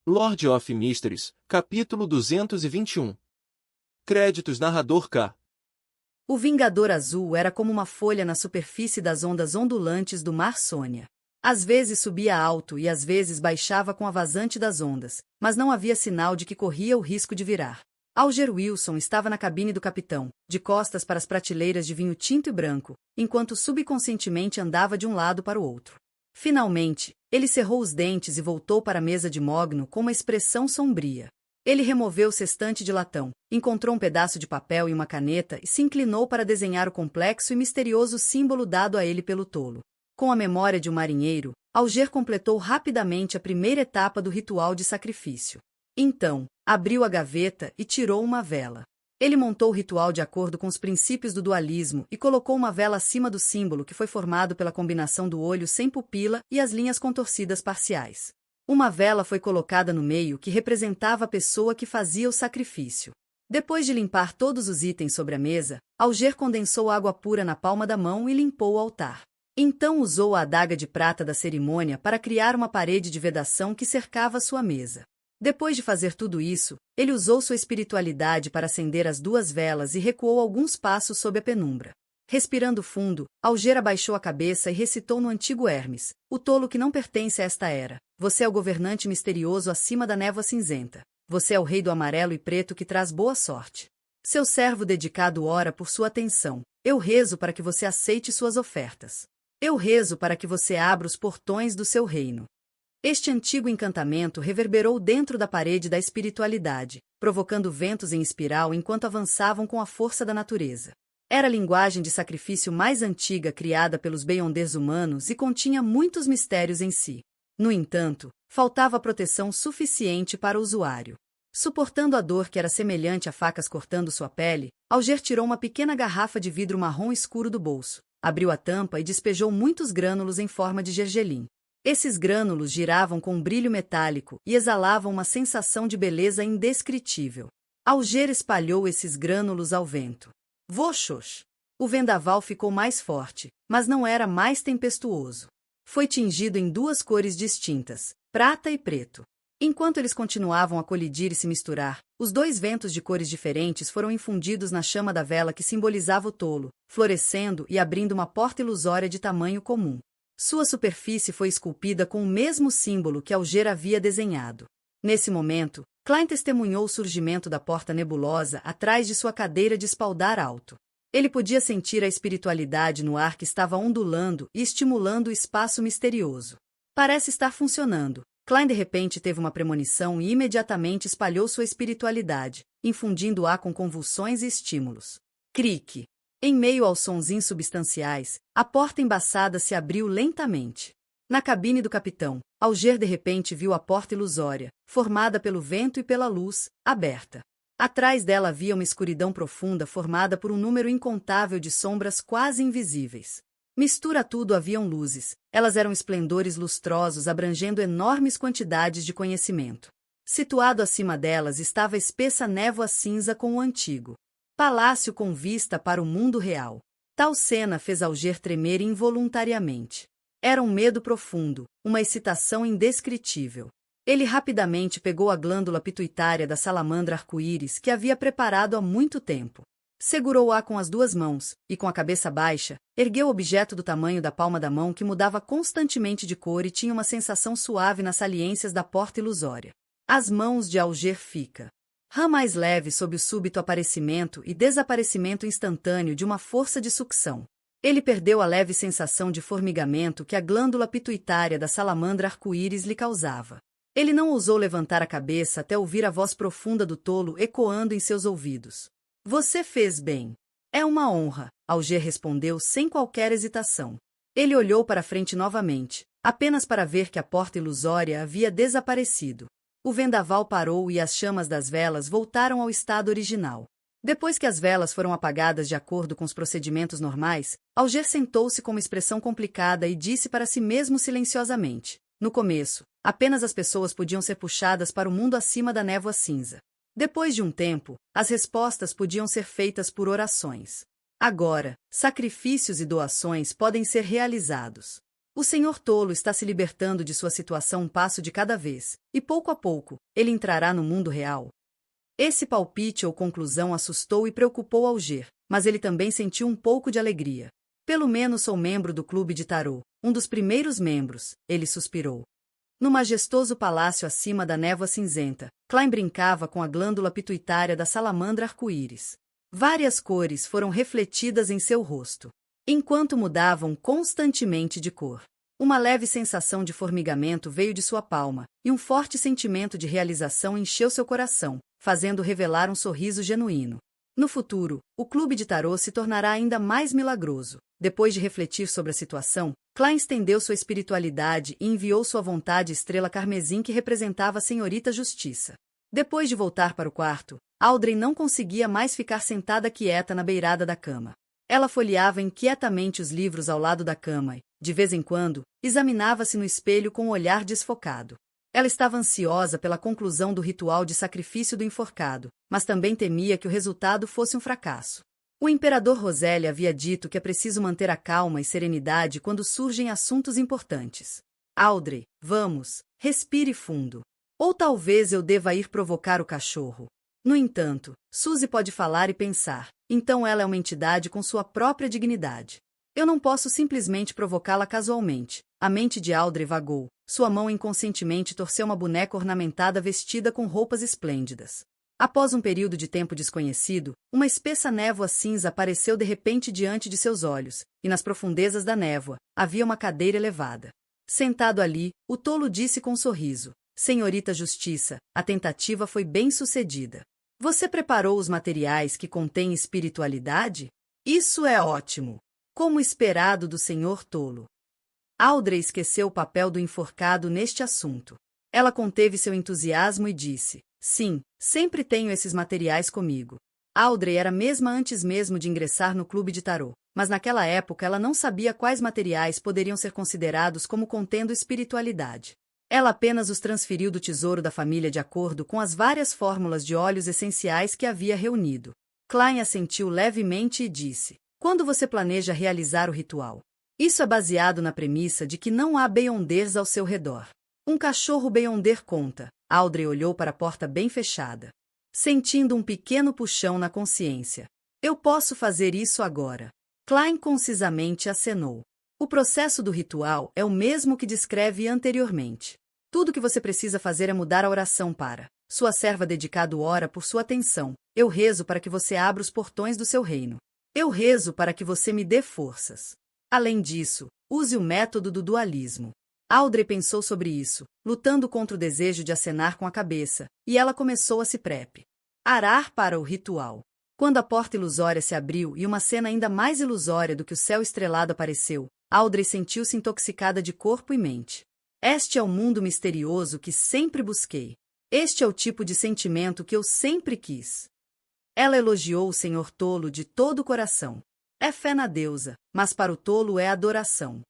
Lord of Mysteries, capítulo 221. Créditos narrador K. O Vingador Azul era como uma folha na superfície das ondas ondulantes do Mar Sônia. Às vezes subia alto e às vezes baixava com a vazante das ondas, mas não havia sinal de que corria o risco de virar. Alger Wilson estava na cabine do capitão, de costas para as prateleiras de vinho tinto e branco, enquanto subconscientemente andava de um lado para o outro. Finalmente, ele cerrou os dentes e voltou para a mesa de mogno com uma expressão sombria. Ele removeu o cestante de latão, encontrou um pedaço de papel e uma caneta e se inclinou para desenhar o complexo e misterioso símbolo dado a ele pelo tolo. Com a memória de um marinheiro, Alger completou rapidamente a primeira etapa do ritual de sacrifício. Então, abriu a gaveta e tirou uma vela. Ele montou o ritual de acordo com os princípios do dualismo e colocou uma vela acima do símbolo que foi formado pela combinação do olho sem pupila e as linhas contorcidas parciais. Uma vela foi colocada no meio que representava a pessoa que fazia o sacrifício. Depois de limpar todos os itens sobre a mesa, Alger condensou água pura na palma da mão e limpou o altar. Então usou a adaga de prata da cerimônia para criar uma parede de vedação que cercava sua mesa. Depois de fazer tudo isso, ele usou sua espiritualidade para acender as duas velas e recuou alguns passos sob a penumbra. Respirando fundo, Alger abaixou a cabeça e recitou no antigo Hermes, o tolo que não pertence a esta era. Você é o governante misterioso acima da névoa cinzenta. Você é o rei do amarelo e preto que traz boa sorte. Seu servo dedicado ora por sua atenção. Eu rezo para que você aceite suas ofertas. Eu rezo para que você abra os portões do seu reino. Este antigo encantamento reverberou dentro da parede da espiritualidade, provocando ventos em espiral enquanto avançavam com a força da natureza. Era a linguagem de sacrifício mais antiga criada pelos Beyonders humanos e continha muitos mistérios em si. No entanto, faltava proteção suficiente para o usuário. Suportando a dor que era semelhante a facas cortando sua pele, Alger tirou uma pequena garrafa de vidro marrom escuro do bolso, abriu a tampa e despejou muitos grânulos em forma de gergelim. Esses grânulos giravam com um brilho metálico e exalavam uma sensação de beleza indescritível. Alger espalhou esses grânulos ao vento. Voxox! O vendaval ficou mais forte, mas não era mais tempestuoso. Foi tingido em duas cores distintas, prata e preto. Enquanto eles continuavam a colidir e se misturar, os dois ventos de cores diferentes foram infundidos na chama da vela que simbolizava o tolo, florescendo e abrindo uma porta ilusória de tamanho comum. Sua superfície foi esculpida com o mesmo símbolo que Alger havia desenhado. Nesse momento, Klein testemunhou o surgimento da porta nebulosa atrás de sua cadeira de espaldar alto. Ele podia sentir a espiritualidade no ar que estava ondulando e estimulando o espaço misterioso. Parece estar funcionando. Klein de repente teve uma premonição e imediatamente espalhou sua espiritualidade, infundindo-a com convulsões e estímulos. Crique! Em meio aos sons insubstanciais, a porta embaçada se abriu lentamente. Na cabine do capitão, Alger de repente viu a porta ilusória, formada pelo vento e pela luz, aberta. Atrás dela havia uma escuridão profunda formada por um número incontável de sombras quase invisíveis. Mistura a tudo haviam luzes, elas eram esplendores lustrosos abrangendo enormes quantidades de conhecimento. Situado acima delas estava a espessa névoa cinza com o antigo palácio com vista para o mundo real. Tal cena fez Alger tremer involuntariamente. Era um medo profundo, uma excitação indescritível. Ele rapidamente pegou a glândula pituitária da salamandra arco-íris que havia preparado há muito tempo. Segurou-a com as duas mãos, e com a cabeça baixa, ergueu o objeto do tamanho da palma da mão que mudava constantemente de cor e tinha uma sensação suave nas saliências da porta ilusória. As mãos de Alger fica rã mais leve sob o súbito aparecimento e desaparecimento instantâneo de uma força de sucção. Ele perdeu a leve sensação de formigamento que a glândula pituitária da salamandra arco-íris lhe causava. Ele não ousou levantar a cabeça até ouvir a voz profunda do tolo ecoando em seus ouvidos. Você fez bem. É uma honra, Alger respondeu sem qualquer hesitação. Ele olhou para frente novamente, apenas para ver que a porta ilusória havia desaparecido. O vendaval parou e as chamas das velas voltaram ao estado original. Depois que as velas foram apagadas de acordo com os procedimentos normais, Alger sentou-se com uma expressão complicada e disse para si mesmo silenciosamente. No começo, apenas as pessoas podiam ser puxadas para o mundo acima da névoa cinza. Depois de um tempo, as respostas podiam ser feitas por orações. Agora, sacrifícios e doações podem ser realizados. O senhor tolo está se libertando de sua situação um passo de cada vez, e pouco a pouco, ele entrará no mundo real. Esse palpite ou conclusão assustou e preocupou Alger, mas ele também sentiu um pouco de alegria. Pelo menos sou membro do clube de tarô, um dos primeiros membros, ele suspirou. No majestoso palácio acima da névoa cinzenta, Klein brincava com a glândula pituitária da salamandra arco-íris. Várias cores foram refletidas em seu rosto, enquanto mudavam constantemente de cor. Uma leve sensação de formigamento veio de sua palma, e um forte sentimento de realização encheu seu coração, fazendo revelar um sorriso genuíno. No futuro, o clube de tarô se tornará ainda mais milagroso. Depois de refletir sobre a situação, Klein estendeu sua espiritualidade e enviou sua vontade estrela carmesim que representava a senhorita Justiça. Depois de voltar para o quarto, Audrey não conseguia mais ficar sentada quieta na beirada da cama. Ela folheava inquietamente os livros ao lado da cama e, de vez em quando, examinava-se no espelho com um olhar desfocado. Ela estava ansiosa pela conclusão do ritual de sacrifício do enforcado, mas também temia que o resultado fosse um fracasso. O imperador Roselle havia dito que é preciso manter a calma e serenidade quando surgem assuntos importantes. Audrey, vamos, respire fundo. Ou talvez eu deva ir provocar o cachorro. No entanto, Suzy pode falar e pensar, então ela é uma entidade com sua própria dignidade. Eu não posso simplesmente provocá-la casualmente. A mente de Audrey vagou, sua mão inconscientemente torceu uma boneca ornamentada vestida com roupas esplêndidas. Após um período de tempo desconhecido, uma espessa névoa cinza apareceu de repente diante de seus olhos, e nas profundezas da névoa, havia uma cadeira elevada. Sentado ali, o tolo disse com um sorriso, Senhorita Justiça, a tentativa foi bem-sucedida. Você preparou os materiais que contêm espiritualidade? Isso é ótimo! Como esperado do senhor tolo. Audrey esqueceu o papel do enforcado neste assunto. Ela conteve seu entusiasmo e disse, sim, sempre tenho esses materiais comigo. Audrey era mesma antes mesmo de ingressar no clube de tarô, mas naquela época ela não sabia quais materiais poderiam ser considerados como contendo espiritualidade. Ela apenas os transferiu do tesouro da família de acordo com as várias fórmulas de óleos essenciais que havia reunido. Klein assentiu levemente e disse, quando você planeja realizar o ritual? Isso é baseado na premissa de que não há Beyonders ao seu redor. Um cachorro Beyonder conta. Audrey olhou para a porta bem fechada, sentindo um pequeno puxão na consciência. Eu posso fazer isso agora. Klein concisamente acenou. O processo do ritual é o mesmo que descreve anteriormente. Tudo que você precisa fazer é mudar a oração para sua serva dedicado ora por sua atenção. Eu rezo para que você abra os portões do seu reino. Eu rezo para que você me dê forças. Além disso, use o método do dualismo. Audrey pensou sobre isso, lutando contra o desejo de acenar com a cabeça, e ela começou a se preparar para o ritual. Quando a porta ilusória se abriu e uma cena ainda mais ilusória do que o céu estrelado apareceu, Audrey sentiu-se intoxicada de corpo e mente. Este é o mundo misterioso que sempre busquei. Este é o tipo de sentimento que eu sempre quis. Ela elogiou o senhor tolo de todo o coração. É fé na deusa, mas para o tolo é adoração.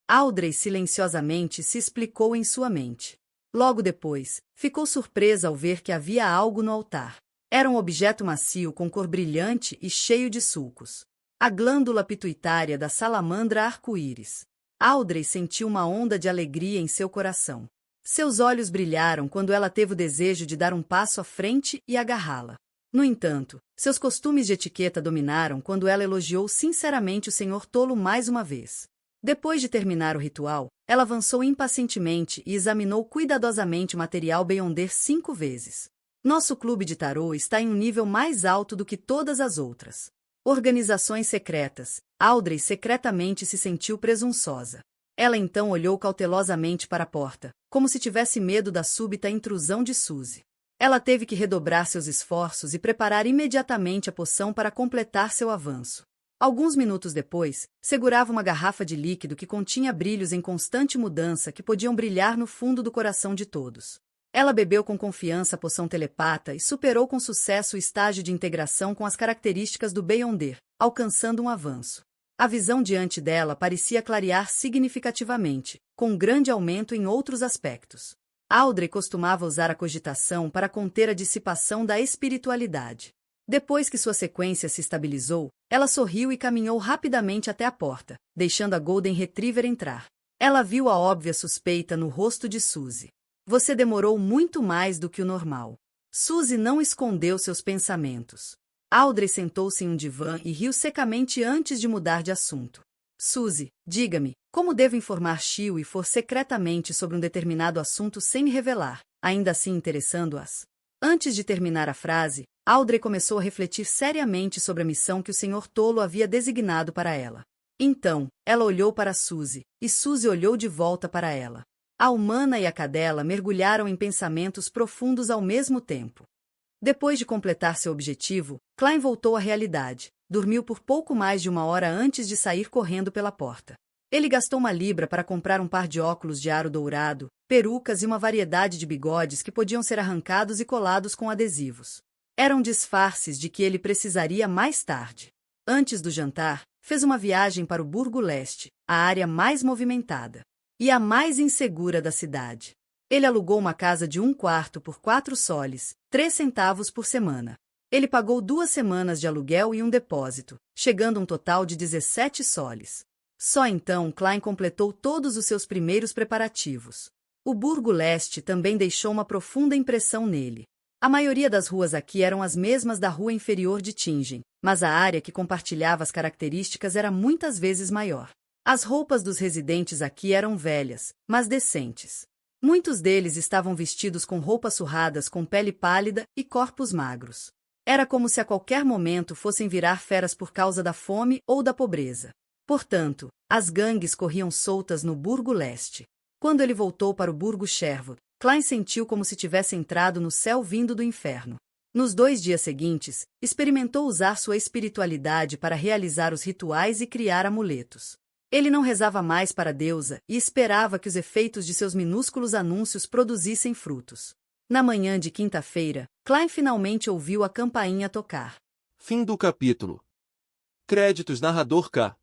Audrey silenciosamente se explicou em sua mente. Logo depois, ficou surpresa ao ver que havia algo no altar. Era um objeto macio com cor brilhante e cheio de sulcos. A glândula pituitária da salamandra arco-íris. Audrey sentiu uma onda de alegria em seu coração. Seus olhos brilharam quando ela teve o desejo de dar um passo à frente e agarrá-la. No entanto, seus costumes de etiqueta dominaram quando ela elogiou sinceramente o senhor tolo mais uma vez. Depois de terminar o ritual, ela avançou impacientemente e examinou cuidadosamente o material Beyonder 5 vezes. Nosso clube de tarô está em um nível mais alto do que todas as outras. Organizações secretas. Audrey secretamente se sentiu presunçosa. Ela então olhou cautelosamente para a porta, como se tivesse medo da súbita intrusão de Suzy. Ela teve que redobrar seus esforços e preparar imediatamente a poção para completar seu avanço. Alguns minutos depois, segurava uma garrafa de líquido que continha brilhos em constante mudança que podiam brilhar no fundo do coração de todos. Ela bebeu com confiança a poção telepata e superou com sucesso o estágio de integração com as características do Beyonder, alcançando um avanço. A visão diante dela parecia clarear significativamente, com um grande aumento em outros aspectos. Audrey costumava usar a cogitação para conter a dissipação da espiritualidade. Depois que sua sequência se estabilizou, ela sorriu e caminhou rapidamente até a porta, deixando a Golden Retriever entrar. Ela viu a óbvia suspeita no rosto de Suzy. Você demorou muito mais do que o normal. Suzy não escondeu seus pensamentos. Audrey sentou-se em um divã e riu secamente antes de mudar de assunto. Suzy, diga-me, como devo informar Chiu e For secretamente sobre um determinado assunto sem me revelar, ainda assim interessando-as? Antes de terminar a frase, Audrey começou a refletir seriamente sobre a missão que o Sr. Tolo havia designado para ela. Então, ela olhou para Suzy, e Suzy olhou de volta para ela. A humana e a cadela mergulharam em pensamentos profundos ao mesmo tempo. Depois de completar seu objetivo, Klein voltou à realidade. Dormiu por pouco mais de 1 hora antes de sair correndo pela porta. Ele gastou 1 libra para comprar um par de óculos de aro dourado, perucas e uma variedade de bigodes que podiam ser arrancados e colados com adesivos. Eram disfarces de que ele precisaria mais tarde. Antes do jantar, fez uma viagem para o Burgo Leste, a área mais movimentada e a mais insegura da cidade. Ele alugou uma casa de 1 quarto por 4 soles, 3 centavos por semana. Ele pagou 2 semanas de aluguel e um depósito, chegando a um total de 17 soles. Só então Klein completou todos os seus primeiros preparativos. O Burgo Leste também deixou uma profunda impressão nele. A maioria das ruas aqui eram as mesmas da rua inferior de Tingen, mas a área que compartilhava as características era muitas vezes maior. As roupas dos residentes aqui eram velhas, mas decentes. Muitos deles estavam vestidos com roupas surradas com pele pálida e corpos magros. Era como se a qualquer momento fossem virar feras por causa da fome ou da pobreza. Portanto, as gangues corriam soltas no Burgo Leste. Quando ele voltou para o Burgo Sherwood, Klein sentiu como se tivesse entrado no céu vindo do inferno. Nos 2 dias seguintes, experimentou usar sua espiritualidade para realizar os rituais e criar amuletos. Ele não rezava mais para a deusa e esperava que os efeitos de seus minúsculos anúncios produzissem frutos. Na manhã de quinta-feira, Klein finalmente ouviu a campainha tocar. Fim do capítulo. Créditos narrador K.